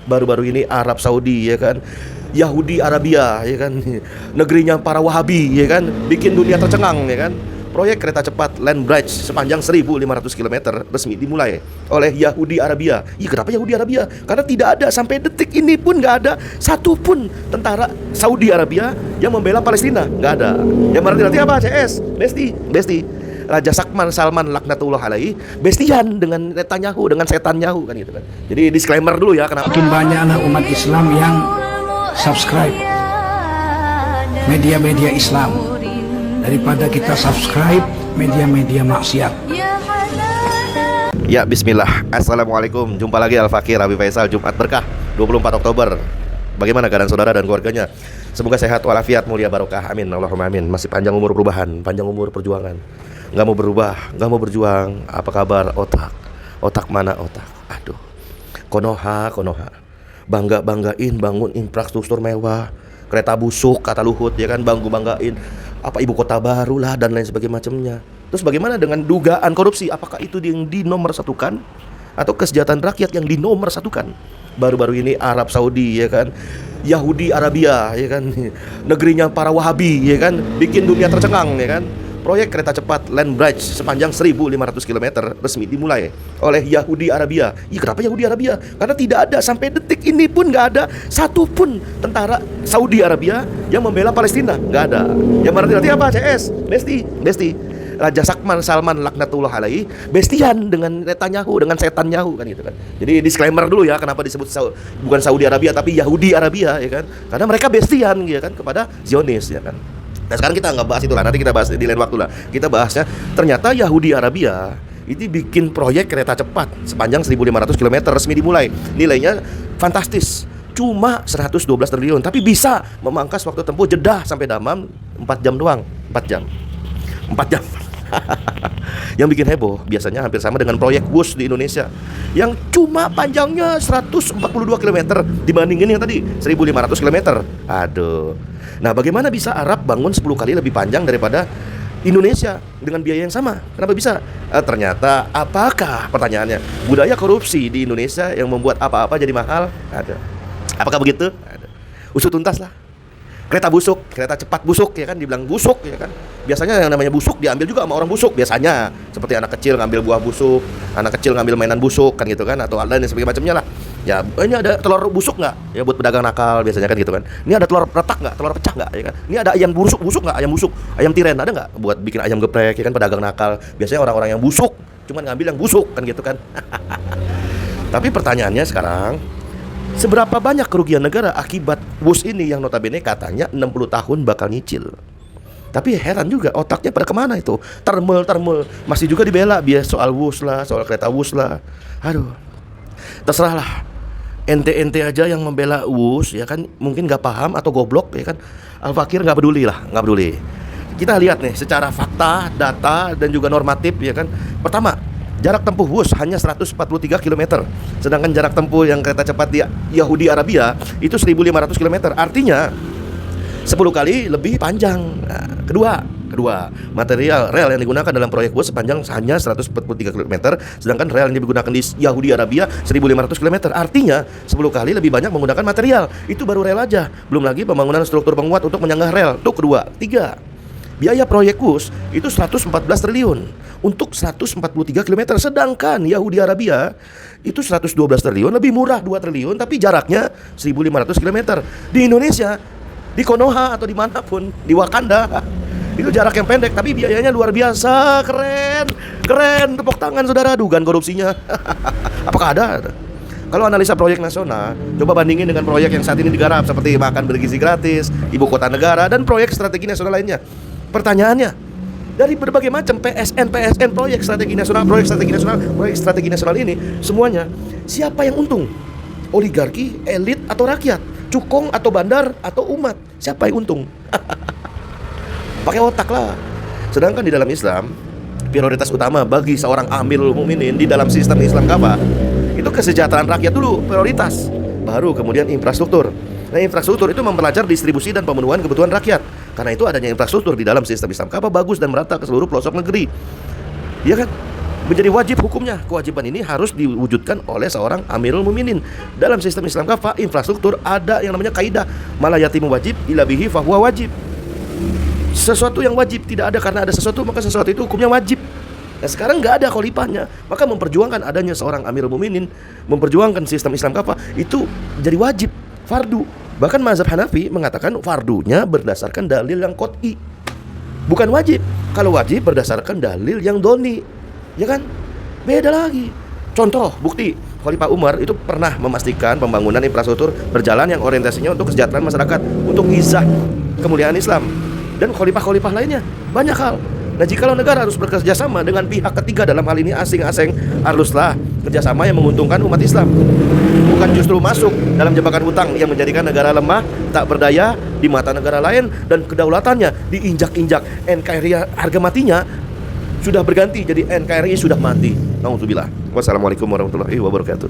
baru-baru ini Arab Saudi ya kan, Yahudi Arabia ya kan, negerinya para Wahabi ya kan, bikin dunia tercengang ya kan. Proyek kereta cepat Land Bridge sepanjang 1.500 km resmi dimulai oleh Yahudi Arabia. Iya, kenapa Yahudi Arabia? Karena tidak ada sampai detik ini pun nggak ada satupun tentara Saudi Arabia yang membela Palestina, nggak ada. Yang berarti apa? CS, Besti. Raja Salman laknatullah alaihi bestian dengan Netanyahu, dengan setanyahu kan gitu kan. Jadi disclaimer dulu ya, kenapa makin banyak anak umat Islam yang subscribe media-media Islam daripada kita subscribe media-media maksiat. Ya, bismillah. Assalamualaikum. Jumpa lagi Al-Fakir Habib Faisal, Jumat Berkah 24 Oktober. Bagaimana keadaan saudara dan keluarganya? Semoga sehat walafiat, mulia barokah. Amin, Allahumma amin. Masih panjang umur perubahan, panjang umur perjuangan. Gak mau berubah, gak mau berjuang. Apa kabar otak? Otak mana otak? Aduh. Konoha. Banggain bangun infrastruktur mewah, kereta busuk kata Luhut ya kan, banggain apa ibu kota baru lah dan lain sebagainya macamnya. Terus bagaimana dengan dugaan korupsi? Apakah itu yang dinomorsatukan atau kesejahteraan rakyat yang dinomorsatukan? Baru-baru ini Arab Saudi ya kan, Yahudi Arabia ya kan, negerinya para Wahabi ya kan, bikin dunia tercengang ya kan. Proyek kereta cepat Land Bridge sepanjang 1.500 km resmi dimulai oleh Yahudi Arabia. Iya, kenapa Yahudi Arabia? Karena tidak ada sampai detik ini pun nggak ada satupun tentara Saudi Arabia yang membela Palestina, nggak ada. Yang berarti apa? CS, Besti. Raja Salman laknatullah alaihi bestian dengan Netanyahu, dengan setanyahu kan gitu kan. Jadi disclaimer dulu ya, kenapa disebut bukan Saudi Arabia tapi Yahudi Arabia ya kan? Karena mereka bestian ya kan kepada Zionis ya kan. Nah, sekarang kita nggak bahas itu lah, nanti kita bahas di lain waktu lah. Kita bahasnya ternyata Yahudi Arabia itu bikin proyek kereta cepat sepanjang 1.500 km resmi dimulai. Nilainya fantastis, cuma 112 triliun, tapi bisa memangkas waktu tempuh Jeddah sampai Dammam 4 jam doang. 4 jam. Yang bikin heboh biasanya hampir sama dengan proyek WUS di Indonesia yang cuma panjangnya 142 km dibandingin yang tadi 1.500 km. Aduh. Nah, bagaimana bisa Arab bangun 10 kali lebih panjang daripada Indonesia dengan biaya yang sama? Kenapa bisa? Ternyata apakah, pertanyaannya, budaya korupsi di Indonesia yang membuat apa-apa jadi mahal? Ada. Apakah begitu? Ada. Usut tuntas lah. Kereta cepat busuk ya kan, dibilang busuk ya kan. Biasanya yang namanya busuk diambil juga sama orang busuk biasanya. Seperti anak kecil ngambil buah busuk, anak kecil ngambil mainan busuk kan gitu kan, atau lain sebagainya macamnya lah. Ya, ini ada telur busuk nggak? Ya buat pedagang nakal biasanya kan gitu kan. Ini ada telur retak nggak? Telur pecah nggak? Ya kan. Ini ada ayam busuk nggak? Ayam busuk, ayam tiren ada nggak? Buat bikin ayam geprek ya kan, pedagang nakal. Biasanya orang-orang yang busuk, cuman ngambil yang busuk kan gitu kan. Tapi pertanyaannya sekarang, seberapa banyak kerugian negara akibat WUS ini yang notabene katanya 60 tahun bakal nyicil. Tapi heran juga, otaknya pada kemana itu? Termel masih juga dibela biar soal WUS lah, soal kereta WUS lah. Aduh, terserah lah. Ente aja yang membela WUS ya kan, mungkin gak paham atau goblok ya kan. Al-Fakir gak peduli. Kita lihat nih secara fakta, data dan juga normatif ya kan. Pertama, jarak tempuh WUS hanya 143 km. Sedangkan jarak tempuh yang kereta cepat di Yahudi Arabia itu 1.500 km. Artinya 10 kali lebih panjang. Nah, kedua, material rel yang digunakan dalam proyek WUS sepanjang hanya 143 km, sedangkan rel yang digunakan di Yahudi Arabia 1.500 km. Artinya 10 kali lebih banyak menggunakan material. Itu baru rel aja. Belum lagi pembangunan struktur penguat untuk menyanggah rel. Itu kedua. Tiga, biaya proyek WUS itu 114 triliun untuk 143 km, sedangkan Yahudi Arabia itu 112 triliun, lebih murah 2 triliun, tapi jaraknya 1.500 km. Di Indonesia, di Konoha atau dimanapun, di Wakanda, itu jarak yang pendek, tapi biayanya luar biasa. Keren, tepuk tangan saudara. Dugaan korupsinya. Apakah ada? Kalau analisa proyek nasional, coba bandingin dengan proyek yang saat ini digarap seperti makan bergizi gratis, ibu kota negara, dan proyek strategi nasional lainnya. Pertanyaannya, dari berbagai macam PSN, proyek strategi nasional ini, semuanya siapa yang untung? Oligarki, elit atau rakyat? Cukong atau bandar atau umat? Siapa yang untung? Pakai otak lah. Sedangkan di dalam Islam, prioritas utama bagi seorang amirul mukminin di dalam sistem Islam kafah itu kesejahteraan rakyat dulu prioritas, baru kemudian infrastruktur. Nah, infrastruktur itu mempelajari distribusi dan pemenuhan kebutuhan rakyat. Karena itu adanya infrastruktur di dalam sistem Islam kafah bagus dan merata ke seluruh pelosok negeri. Iya kan? menjadi wajib hukumnya. Kewajiban ini harus diwujudkan oleh seorang Amirul Mukminin. Dalam sistem Islam kafah, infrastruktur ada yang namanya kaidah mala yatimu wajib ila bihi fahuwa wajib. Sesuatu yang wajib tidak ada karena ada sesuatu, maka sesuatu itu hukumnya wajib. Nah sekarang nggak ada khalifahnya, maka memperjuangkan adanya seorang Amirul Mukminin, memperjuangkan sistem Islam kafah itu jadi wajib, fardu. Bahkan mazhab Hanafi mengatakan fardunya berdasarkan dalil yang qot'i, bukan wajib. Kalau wajib berdasarkan dalil yang doni, ya kan? Beda lagi. Contoh, bukti, Khalifah Umar itu pernah memastikan pembangunan infrastruktur berjalan yang orientasinya untuk kesejahteraan masyarakat, untuk izah kemuliaan Islam. Dan khalifah-khalifah lainnya banyak hal. Nah jikalau negara harus bekerja sama dengan pihak ketiga, dalam hal ini asing-asing, haruslah kerjasama yang menguntungkan umat Islam, bukan justru masuk dalam jebakan hutang yang menjadikan negara lemah, tak berdaya di mata negara lain, dan kedaulatannya diinjak-injak. NKRI harga matinya sudah berganti jadi NKRI sudah mati. Nauzubillah. Wassalamualaikum warahmatullahi wabarakatuh.